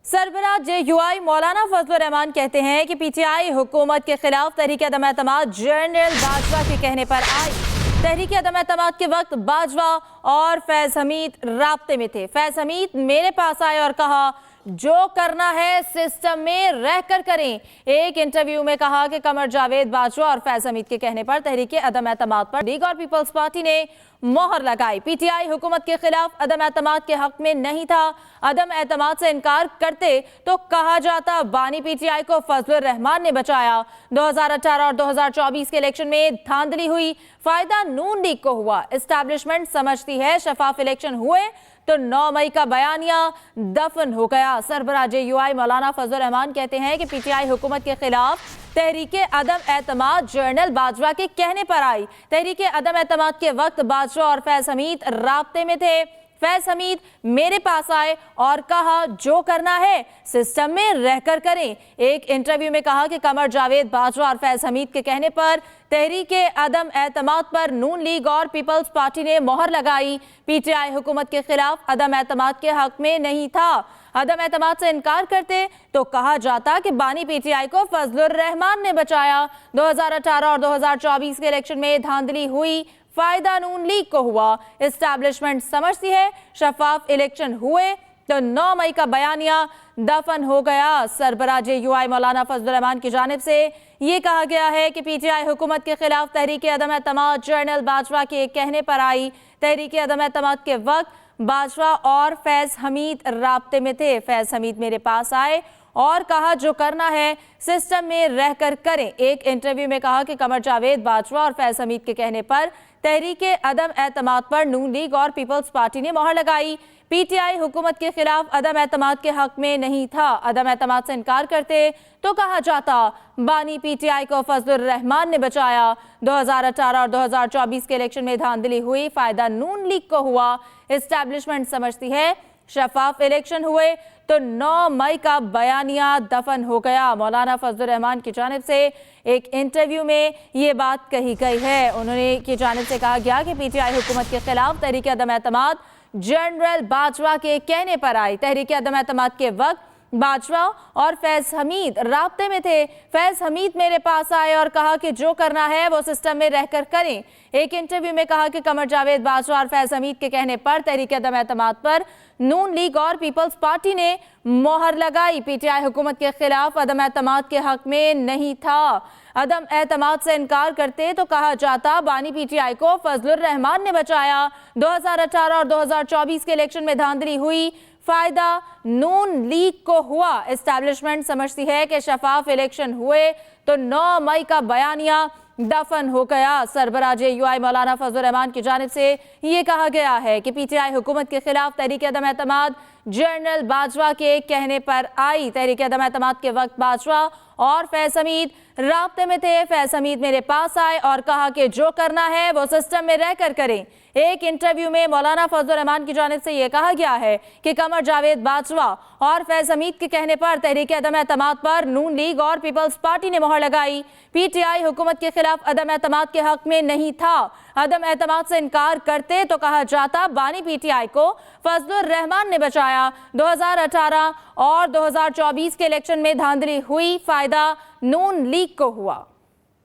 सरबराह JUI मौलाना फजलुर रहमान कहते हैं कि PTI हुकूमत के खिलाफ तहरीक अदम एतमाद जनरल बाजवा के कहने पर आई। तहरीक अदम एतमाद के वक्त बाजवा और फैज हमीद राब्ते में थे। फैज हमीद मेरे पास आए और कहा जो करना है सिस्टम में रहकर करें। एक इंटरव्यू में कहा कि कमर जावेद बाजवा और फैज हमीद के कहने पर तहरीक अदम एतमाद पर लीग और पीपल्स पार्टी ने मोहर लगाई। PTI हुकूमत के खिलाफ अदम एतमाद के हक में नहीं था। अदम एतमाद से इनकार करते तो कहा जाता बानी PTI को फजलुर रहमान ने बचाया। 2018 और 2024 के इलेक्शन में धांधली हुई, फायदा नून लीग को हुआ। एस्टैब्लिशमेंट समझती है शफाफ इलेक्शन हुए तो 9 मई का बयानिया दफन हो गया। सरबराह JUI मौलाना फजलुर रहमान कहते हैं कि PTI हुकूमत के खिलाफ तहरीके अदम एतमाद जनरल बाजवा के कहने पर आई। तहरीके अदम एतमाद के वक्त बाजवा और फैज हमीद राब्ते में थे। फैज हमीद मेरे पास आए और कहा जो करना है सिस्टम में रहकर करें। एक इंटरव्यू में कहा कि कमर जावेद बाजवा और फैज हमीद के कहने पर तहरीके अदम एतमाद पर नून लीग और पीपल्स पार्टी ने मोहर लगाई। PTI हुकूमत के खिलाफ अदम एतमाद के हक में नहीं था। अदम एतमाद से इनकार करते तो कहा जाता कि बानी PTI को फजलुर रहमान ने बचाया। 2018 और 2024 के इलेक्शन में धांधली हुई, फायदा नून लीग को हुआ। एस्टैब्लिशमेंट समझती है शफाफ इलेक्शन हुए तो 9 मई का बयानिया दफन हो गया। सरबराह JUI मौलाना फजलुर रहमान की जानिब से ये कहा गया है कि PTI हुकूमत के खिलाफ तहरीक अदम एतमाद जनरल बाजवा के कहने पर आई। तहरीक अदम एतमाद के वक्त बाजवा और फैज हमीद राब्ते में थे। फैज हमीद मेरे पास आए और कहा जो करना है सिस्टम में रहकर करें। एक इंटरव्यू में कहा कि कमर जावेद बाजवा और फैज हमीद के कहने पर तहरीके अदम एतमाद पर नून लीग और पीपल्स पार्टी ने मोहर लगाई। PTI हुकूमत के खिलाफ अदम एतमाद के हक में नहीं था। अदम एतमाद से इनकार करते तो कहा जाता बानी PTI को फजलुर रहमान ने बचाया। 2018 और 2024 के इलेक्शन में धांधली हुई, फायदा नून लीग को हुआ। एस्टैब्लिशमेंट समझती है शफाफ इलेक्शन हुए तो 9 मई का बयानिया दफन हो गया। मौलाना फजलुर रहमान की जानिब से एक इंटरव्यू में ये बात कही गई है। उन्होंने की जानिब से कहा गया कि PTI हुकूमत के खिलाफ तहरीक अदम एतमाद जनरल बाजवा के कहने पर आई। तहरीक अदम एतमाद के वक्त बाजवा और फैज हमीद राब्ते में थे। फैज हमीद मेरे पास आए और कहा कि जो करना है वो सिस्टम में रहकर करें। एक इंटरव्यू में कहा कि कमर जावेद बाजवा और फैज हमीद के कहने पर तहरीक अदम एतमाद पर नून लीग और पीपल्स पार्टी ने मोहर लगाई। PTI हुकूमत के खिलाफ अदम एतमाद के हक में नहीं था। अदम एतमाद से इनकार करते तो कहा जाता बानी PTI को फजलुर रहमान ने बचाया। 2018 और 2024 के इलेक्शन में धांधली हुई, फायदा नून लीग को हुआ। एस्टैब्लिशमेंट समझती है कि शफाफ इलेक्शन हुए तो 9 मई का बयानिया दफन हो गया। सरबराह JUI मौलाना फजलुर रहमान की जानिब से ये कहा गया है कि PTI हुकूमत के खिलाफ तहरीक अदम एतमाद जनरल बाजवा के कहने पर आई। तहरीक अदम एतमाद के वक्त बाजवा और फैज हमीद राब्ते में थे। फैज हमीद मेरे पास आए और कहा कि जो करना है वो सिस्टम में रहकर करें। एक इंटरव्यू में मौलाना फजलुर रहमान की जानिब से यह कहा गया है कि कमर जावेद बाजवा और फैज हमीद के कहने पर तहरीक अदम एतमाद पर नून लीग और पीपल्स पार्टी ने मोहर लगाई। PTI हुकूमत के खिलाफ अदम एतमाद के हक में नहीं था। अदम एतमाद से इनकार करते तो कहा जाता बानी PTI को फजलुर रहमान ने बचाया। 2018 और 2024 के इलेक्शन में धांधली हुई, फायदा नून लीग को हुआ।